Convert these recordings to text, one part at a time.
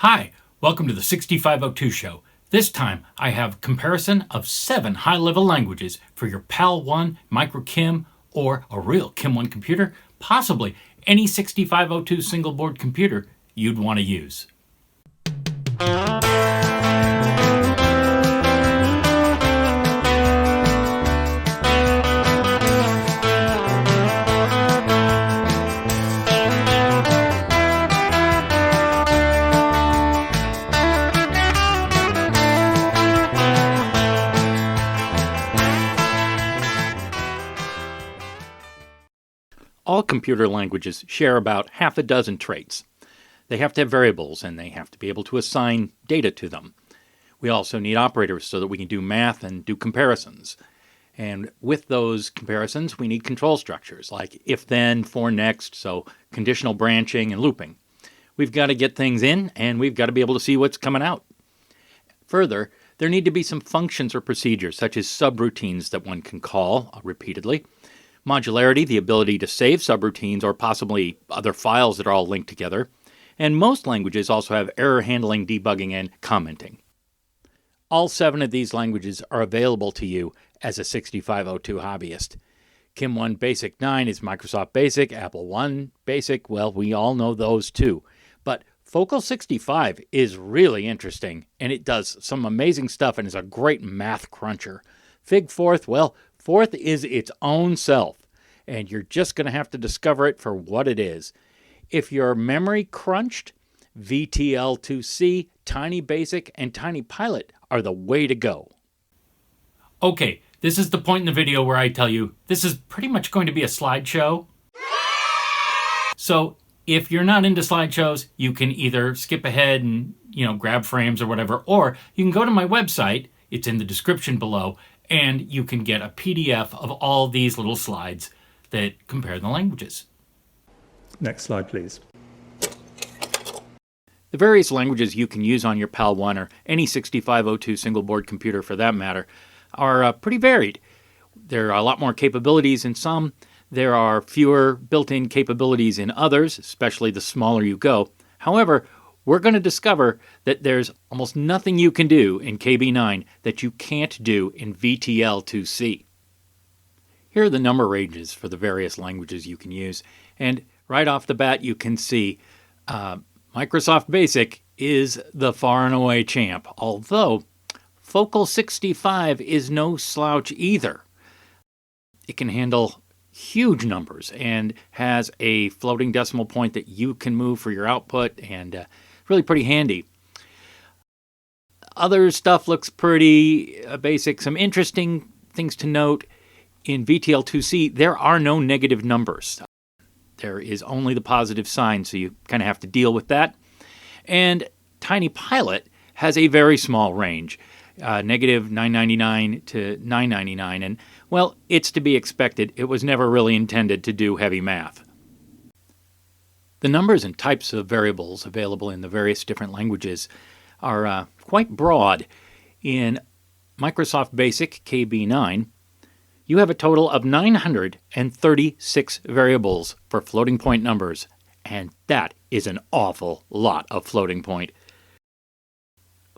Hi, welcome to the 6502 show. This time I have comparison of 7 high-level languages for your PAL-1, micro KIM, or a real KIM-1 computer, possibly any 6502 single board computer you'd want to use. All computer languages share about half a dozen traits. They have to have variables, and they have to be able to assign data to them. We also need operators so that we can do math and do comparisons. And with those comparisons, we need control structures like if then, for next, so conditional branching and looping. We've got to get things in, and we've got to be able to see what's coming out. Further, there need to be some functions or procedures, such as subroutines that one can call repeatedly. Modularity, the ability to save subroutines or possibly other files that are all linked together. And most languages also have error handling, debugging, and commenting. All 7 of these languages are available to you as a 6502 hobbyist. KIM-1 Basic 9 is Microsoft Basic, Apple 1 Basic, well, we all know those too. But Focal 65 is really interesting, and it does some amazing stuff and is a great math cruncher. figFORTH, well, Forth is its own self, and you're just going to have to discover it for what it is. If you're memory crunched, VTL2C, Tiny Basic, and Tiny Pilot are the way to go. Okay, this is the point in the video where I tell you this is pretty much going to be a slideshow. So if you're not into slideshows, you can either skip ahead and, grab frames or whatever, or you can go to my website, it's in the description below, and you can get a PDF of all these little slides that compare the languages. Next slide, please. The various languages you can use on your PAL-1 or any 6502 single board computer for that matter are pretty varied. There are a lot more capabilities in some. There are fewer built-in capabilities in others, especially the smaller you go. However, we're going to discover that there's almost nothing you can do in KB9 that you can't do in VTL2C. Here are the number ranges for the various languages you can use, and right off the bat you can see Microsoft Basic is the far and away champ, although Focal 65 is no slouch either. It can handle huge numbers and has a floating decimal point that you can move for your output, and really pretty handy. Other stuff looks pretty basic. Some interesting things to note. In VTL2C, there are no negative numbers. There is only the positive sign, so you kind of have to deal with that. And Tiny Pilot has a very small range, negative 999 to 999, and, well, it's to be expected. It was never really intended to do heavy math. The numbers and types of variables available in the various different languages are quite broad. In Microsoft Basic KB9, you have a total of 936 variables for floating point numbers, and that is an awful lot of floating point.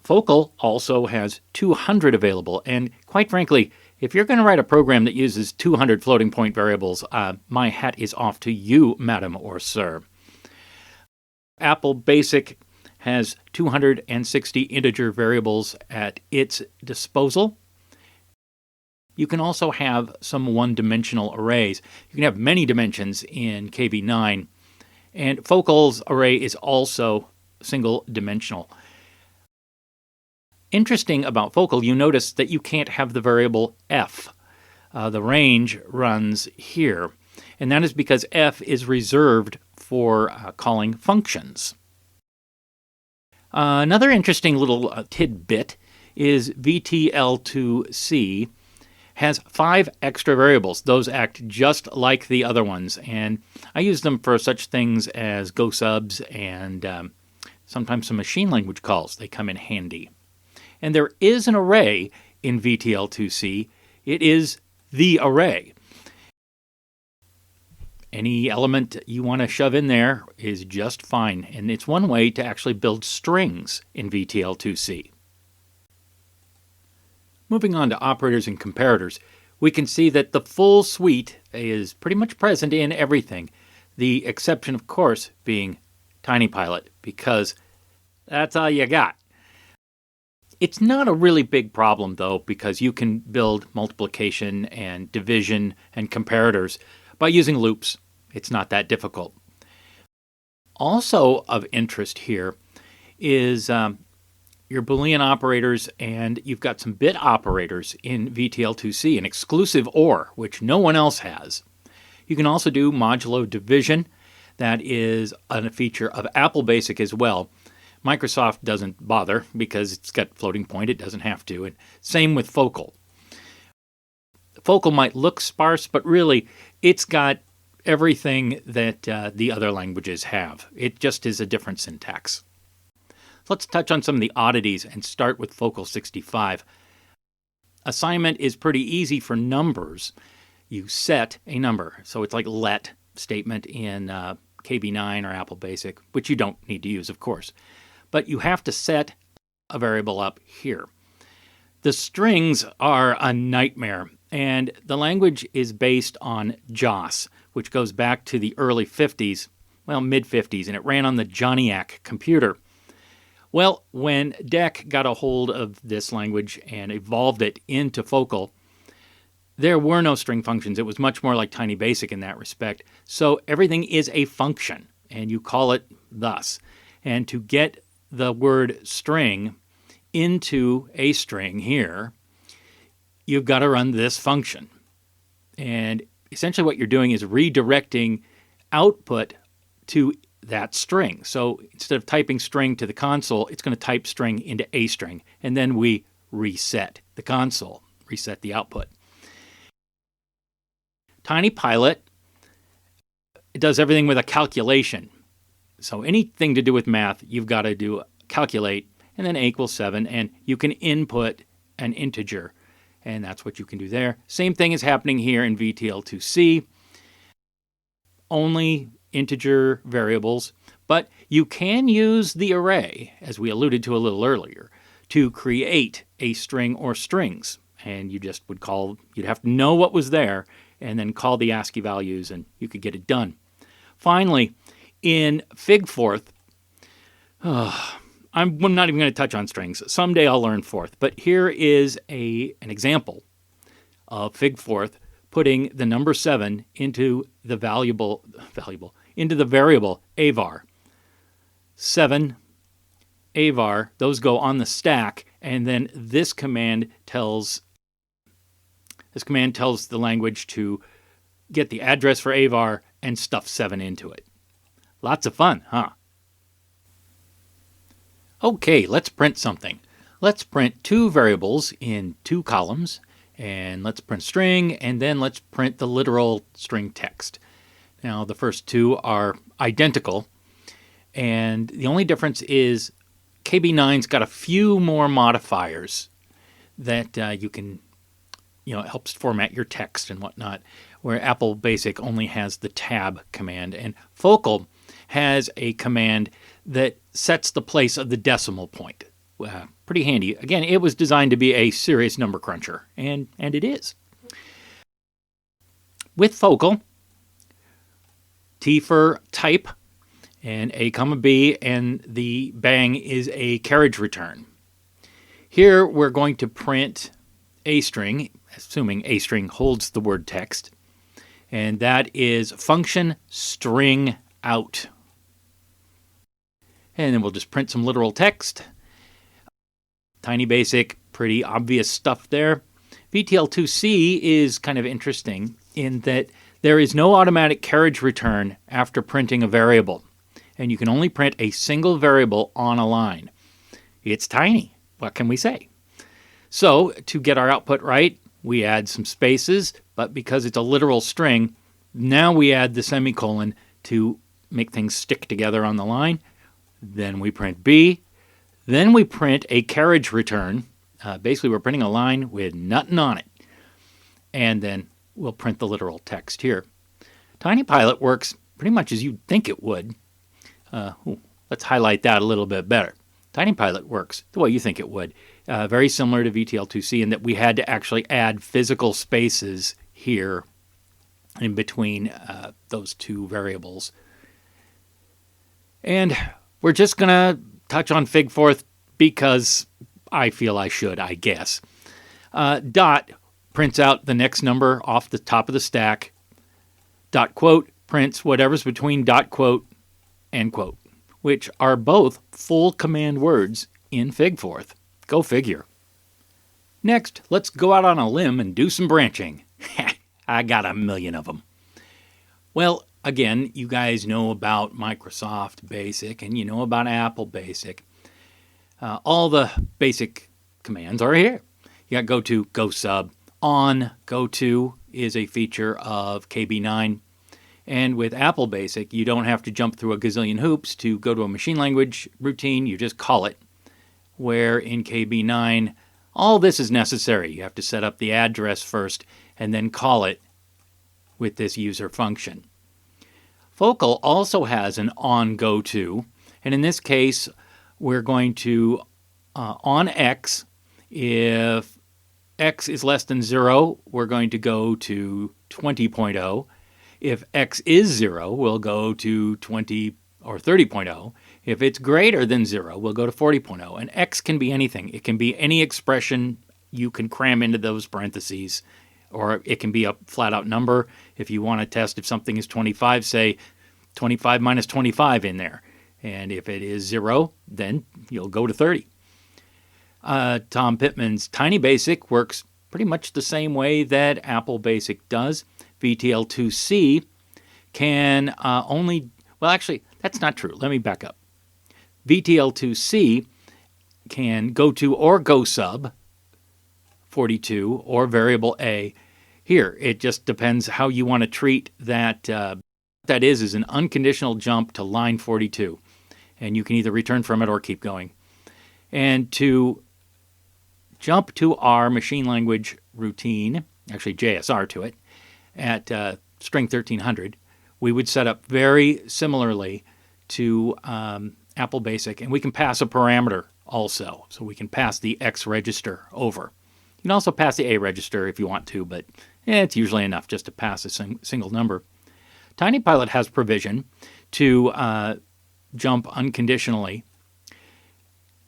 Focal also has 200 available, and quite frankly, if you're going to write a program that uses 200 floating point variables, my hat is off to you, madam or sir. Apple Basic has 260 integer variables at its disposal. You can also have some one-dimensional arrays. You can have many dimensions in KB9, and Focal's array is also single-dimensional. Interesting about Focal, you notice that you can't have the variable f. The range runs here, and that is because f is reserved for calling functions. Another interesting little tidbit is VTL2C has 5 extra variables. Those act just like the other ones, and I use them for such things as go subs and sometimes some machine language calls. They come in handy. And there is an array in VTL2C. It is the array. Any element you want to shove in there is just fine, and it's one way to actually build strings in VTL2C. Moving on to operators and comparators, we can see that the full suite is pretty much present in everything. The exception, of course, being TinyPilot, because that's all you got. It's not a really big problem, though, because you can build multiplication and division and comparators by using loops. It's not that difficult. Also of interest here is your Boolean operators, and you've got some bit operators in VTL2C, an exclusive OR, which no one else has. You can also do modulo division. That is a feature of Apple Basic as well. Microsoft doesn't bother because it's got floating point. It doesn't have to. And same with focal. Focal might look sparse, but really it's got everything that the other languages have. It just is a different syntax. Let's touch on some of the oddities and start with Focal 65. Assignment is pretty easy for numbers. You set a number. So it's like let statement in KB9 or Apple Basic, which you don't need to use, of course. But you have to set a variable up here. The strings are a nightmare, and the language is based on JOS, which goes back to the early 50s, well, mid-50s, and it ran on the JOHNNIAC computer. Well, when DEC got a hold of this language and evolved it into Focal, there were no string functions. It was much more like Tiny Basic in that respect. So everything is a function, and you call it thus. And to get the word string into a string here, you've got to run this function. And essentially what you're doing is redirecting output to that string. So instead of typing string to the console, it's going to type string into a string. And then we reset the console, reset the output. TinyPilot, it does everything with a calculation. So anything to do with math, you've got to do calculate, and then a equals 7, and you can input an integer. And that's what you can do there. Same thing is happening here in VTL2C. Only integer variables, but you can use the array, as we alluded to a little earlier, to create a string or strings. And you just would call, you'd have to know what was there, and then call the ASCII values, and you could get it done. Finally, in figFORTH, I'm not even going to touch on strings. Someday I'll learn forth, but here is an example of figFORTH putting the number 7 into the into the variable avar. 7 avar, those go on the stack, and then this command tells the language to get the address for avar and stuff 7 into it. Lots of fun, huh? Okay, let's print something. Let's print 2 variables in 2 columns, and let's print string, and then let's print the literal string text. Now, the first 2 are identical, and the only difference is KB9's got a few more modifiers that you can, it helps format your text and whatnot, where Apple Basic only has the tab command, and Focal has a command that sets the place of the decimal point. Pretty handy. Again, it was designed to be a serious number cruncher, and it is. With Focal, T for type, and A, B, and the bang is a carriage return. Here we're going to print a string, assuming a string holds the word text, and that is function string out. And then we'll just print some literal text. Tiny Basic, pretty obvious stuff there. VTL2C is kind of interesting in that there is no automatic carriage return after printing a variable, and you can only print a single variable on a line. It's tiny. What can we say? So to get our output right, we add some spaces, but because it's a literal string, now we add the semicolon to make things stick together on the line. Then we print B. Then we print a carriage return. Basically, we're printing a line with nothing on it. And then we'll print the literal text here. TinyPilot works pretty much as you'd think it would. Let's highlight that a little bit better. TinyPilot works the way you think it would. Very similar to VTL2C in that we had to actually add physical spaces here in between those two variables. And we're just going to touch on figFORTH because I feel I should, I guess. Dot prints out the next number off the top of the stack. Dot quote prints whatever's between dot quote and quote, which are both full command words in figFORTH. Go figure. Next, let's go out on a limb and do some branching. I got a million of them. Well, again, you guys know about Microsoft Basic and you know about Apple Basic. All the basic commands are here. You got goto, go sub. On goto is a feature of KB9. And with Apple Basic, you don't have to jump through a gazillion hoops to go to a machine language routine. You just call it. Where in KB9, all this is necessary. You have to set up the address first and then call it with this user function. Focal also has an on goto, and in this case, we're going to on x. If x is less than 0, we're going to go to 20.0. If x is 0, we'll go to 20 or 30.0. If it's greater than 0, we'll go to 40.0. And x can be anything. It can be any expression you can cram into those parentheses, or it can be a flat-out number. If you want to test if something is 25, say 25 minus 25 in there. And if it is 0, then you'll go to 30. Tom Pittman's Tiny Basic works pretty much the same way that Apple Basic does. VTL2C can only... Well, actually, that's not true. Let me back up. VTL2C can go to or go sub 42 or variable A. Here, it just depends how you want to treat that. That is an unconditional jump to line 42. And you can either return from it or keep going. And to jump to our machine language routine, actually JSR to it, at string 1300, we would set up very similarly to Apple Basic, and we can pass a parameter also. So we can pass the X register over. You can also pass the A register if you want to, but it's usually enough just to pass a single number. TinyPilot has provision to jump unconditionally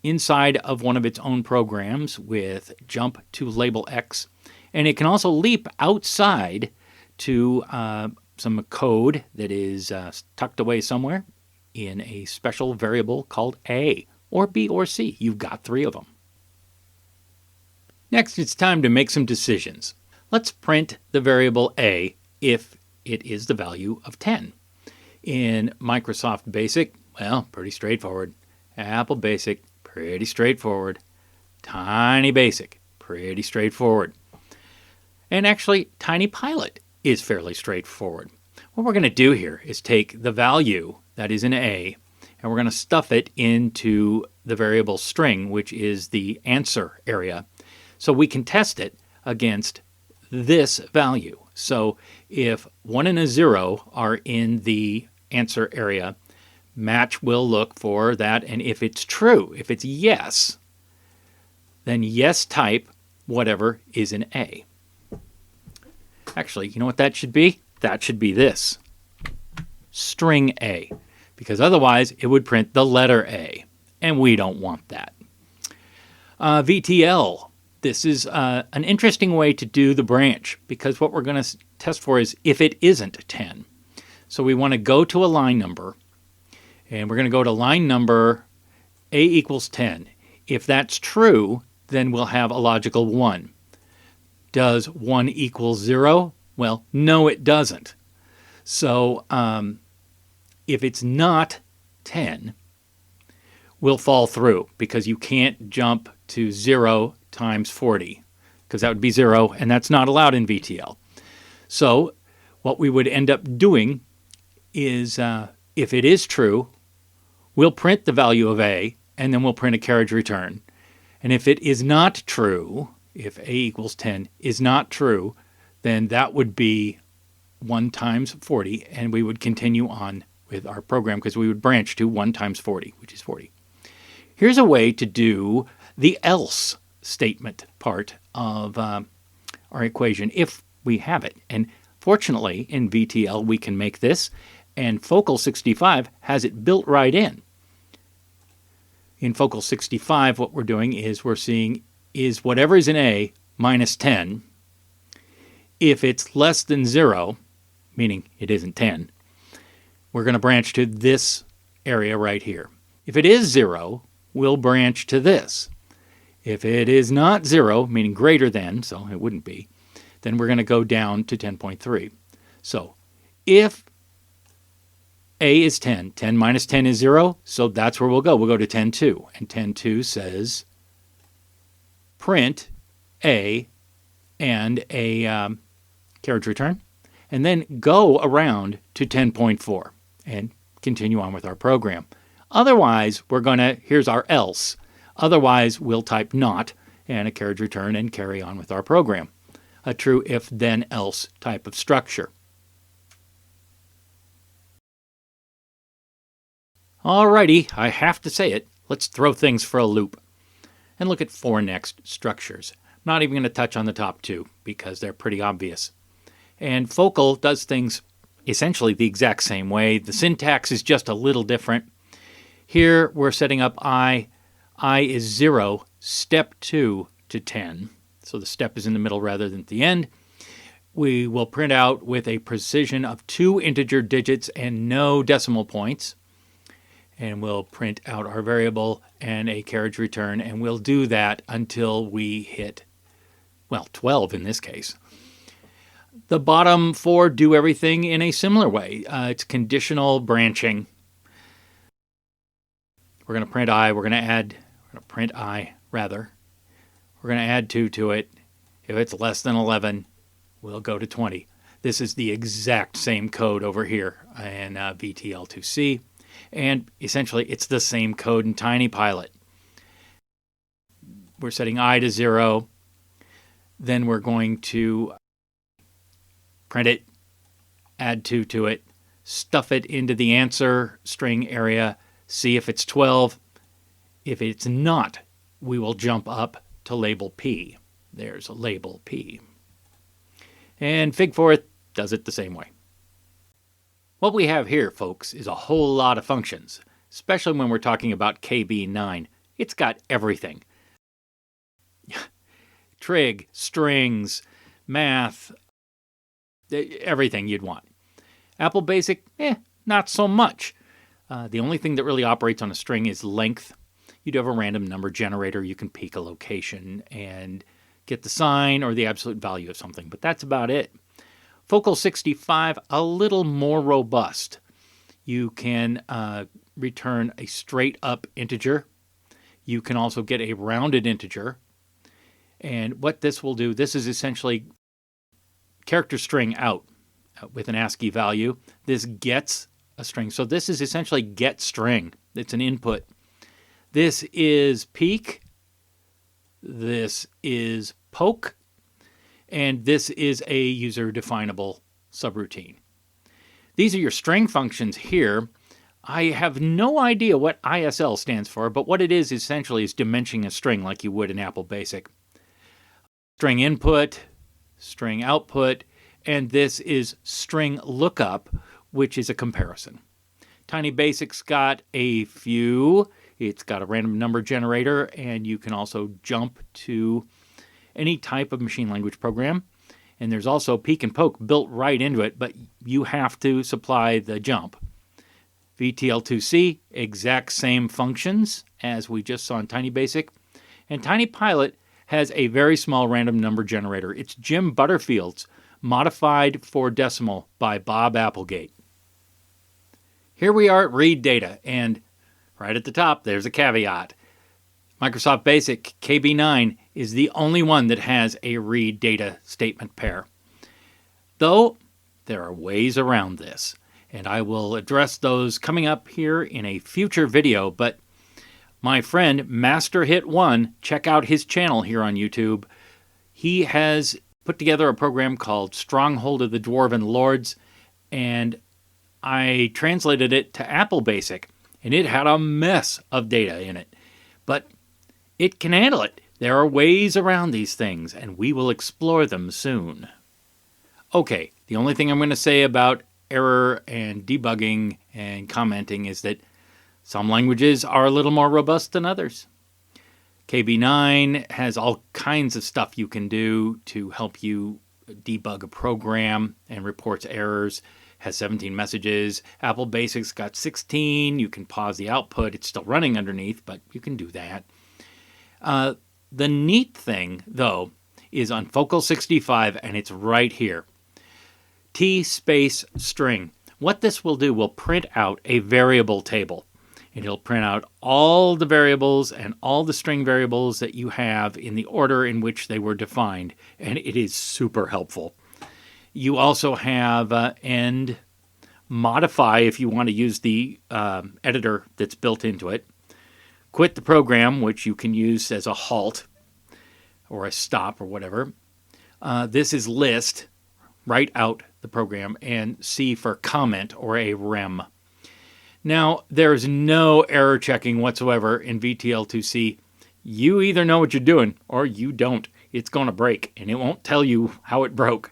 inside of one of its own programs with jump to label X, and it can also leap outside to some code that is tucked away somewhere in a special variable called A, or B, or C. You've got 3 of them. Next, it's time to make some decisions. Let's print the variable A if it is the value of 10. In Microsoft Basic, well, pretty straightforward. Apple Basic, pretty straightforward. Tiny Basic, pretty straightforward. And actually, TinyPilot is fairly straightforward. What we're going to do here is take the value that is in A, and we're going to stuff it into the variable string, which is the answer area, so we can test it against this value. So if 1 and a 0 are in the answer area, match will look for that, and if it's true, if it's yes, then yes type whatever is in A. Actually, you know what that should be? That should be this. String A. Because otherwise it would print the letter A. And we don't want that. VTL. This is an interesting way to do the branch, because what we're going to test for is if it isn't 10. So we want to go to a line number, and we're going to go to line number A equals 10. If that's true, then we'll have a logical 1. Does 1 equal 0? Well, no, it doesn't. So if it's not 10, we'll fall through, because you can't jump to 0 times 40, because that would be 0, and that's not allowed in VTL. So what we would end up doing is, if it is true, we'll print the value of A, and then we'll print a carriage return. And if it is not true, if A equals 10 is not true, then that would be 1 times 40, and we would continue on with our program because we would branch to 1 times 40, which is 40. Here's a way to do the else statement part of our equation if we have it. And fortunately, in VTL, we can make this, and Focal 65 has it built right in. In Focal 65, what we're doing is we're seeing is whatever is in A minus 10. If it's less than 0, meaning it isn't 10, we're going to branch to this area right here. If it is 0, we'll branch to this. If it is not 0, meaning greater than, so it wouldn't be, then we're going to go down to 10.3. So if A is 10, 10 minus 10 is 0, so that's where we'll go. We'll go to 10.2, and 10.2 says print A and a carriage return, and then go around to 10.4 and continue on with our program. Otherwise, we're going to, here's our else. Otherwise, we'll type not and a carriage return and carry on with our program. A true if, then, else type of structure. Alrighty, I have to say it. Let's throw things for a loop and look at 4 next structures. I'm not even going to touch on the top 2 because they're pretty obvious. And Focal does things essentially the exact same way. The syntax is just a little different. Here we're setting up I is 0, step 2 to 10. So the step is in the middle rather than at the end. We will print out with a precision of 2 integer digits and no decimal points. And we'll print out our variable and a carriage return, and we'll do that until we hit, well, 12 in this case. The bottom 4 do everything in a similar way. It's conditional branching. We're going to print I, we're going to print I rather. We're going to add 2 to it. If it's less than 11, we'll go to 20. This is the exact same code over here in VTL2C. And essentially, it's the same code in TinyPilot. We're setting I to 0. Then we're going to print it, add 2 to it, stuff it into the answer string area, see if it's 12. If it's not, we will jump up to label P. There's a label P. And figFORTH does it the same way. What we have here, folks, is a whole lot of functions, especially when we're talking about KB9. It's got everything. Trig, strings, math, everything you'd want. Apple Basic, not so much. The only thing that really operates on a string is length. You'd have a random number generator. You can pick a location and get the sign or the absolute value of something, but that's about it. Focal 65, a little more robust. You can return a straight up integer. You can also get a rounded integer. And what this will do, this is essentially character string out with an ASCII value. This gets a string. So this is essentially get string. It's an input. This is peek. This is poke. And this is a user-definable subroutine. These are your string functions here. I have no idea what ISL stands for, but what it is essentially is dimensioning a string like you would in Apple Basic. String input, string output, and this is string lookup, which is a comparison. Tiny Basic's got a few. It's got a random number generator, and you can also jump to any type of machine language program. And there's also peek and poke built right into it, but you have to supply the jump. VTL2C, exact same functions as we just saw in Tiny Basic. And TinyPilot has a very small random number generator. It's Jim Butterfield's, modified for decimal by Bob Applegate. Here we are at read data, and right at the top, there's a caveat. Microsoft Basic KB9 is the only one that has a read data statement pair. Though, there are ways around this, and I will address those coming up here in a future video, but my friend Master Hit 1, check out his channel here on YouTube. He has put together a program called Stronghold of the Dwarven Lords, and I translated it to Apple Basic, and it had a mess of data in it. But it can handle it. There are ways around these things, and we will explore them soon. Okay, the only thing I'm going to say about error and debugging and commenting is that some languages are a little more robust than others. KB9 has all kinds of stuff you can do to help you debug a program and reports errors. Has 17 messages. Apple Basics got 16. You can pause the output. It's still running underneath, but you can do that. The neat thing, though, is on Focal 65, and it's right here. T space string. What this will do will print out a variable table. And it'll print out all the variables and all the string variables that you have in the order in which they were defined. And it is super helpful. You also have end modify if you want to use the editor that's built into it. Quit the program, which you can use as a halt or a stop or whatever. This is list. Write out the program, and C for comment or a rem. Now, there's no error checking whatsoever in VTL2C. You either know what you're doing or you don't. It's going to break, and it won't tell you how it broke.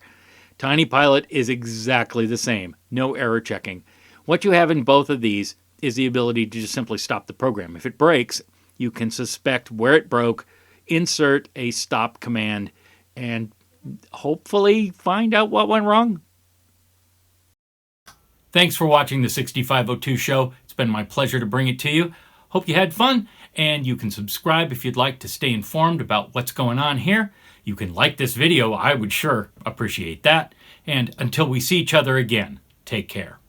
TinyPilot is exactly the same. No error checking. What you have in both of these is the ability to just simply stop the program. If it breaks, you can suspect where it broke, insert a stop command, and hopefully find out what went wrong. Thanks for watching the 6502 show. It's been my pleasure to bring it to you. Hope you had fun, and you can subscribe if you'd like to stay informed about what's going on here. You can like this video. I would sure appreciate that. And until we see each other again, take care.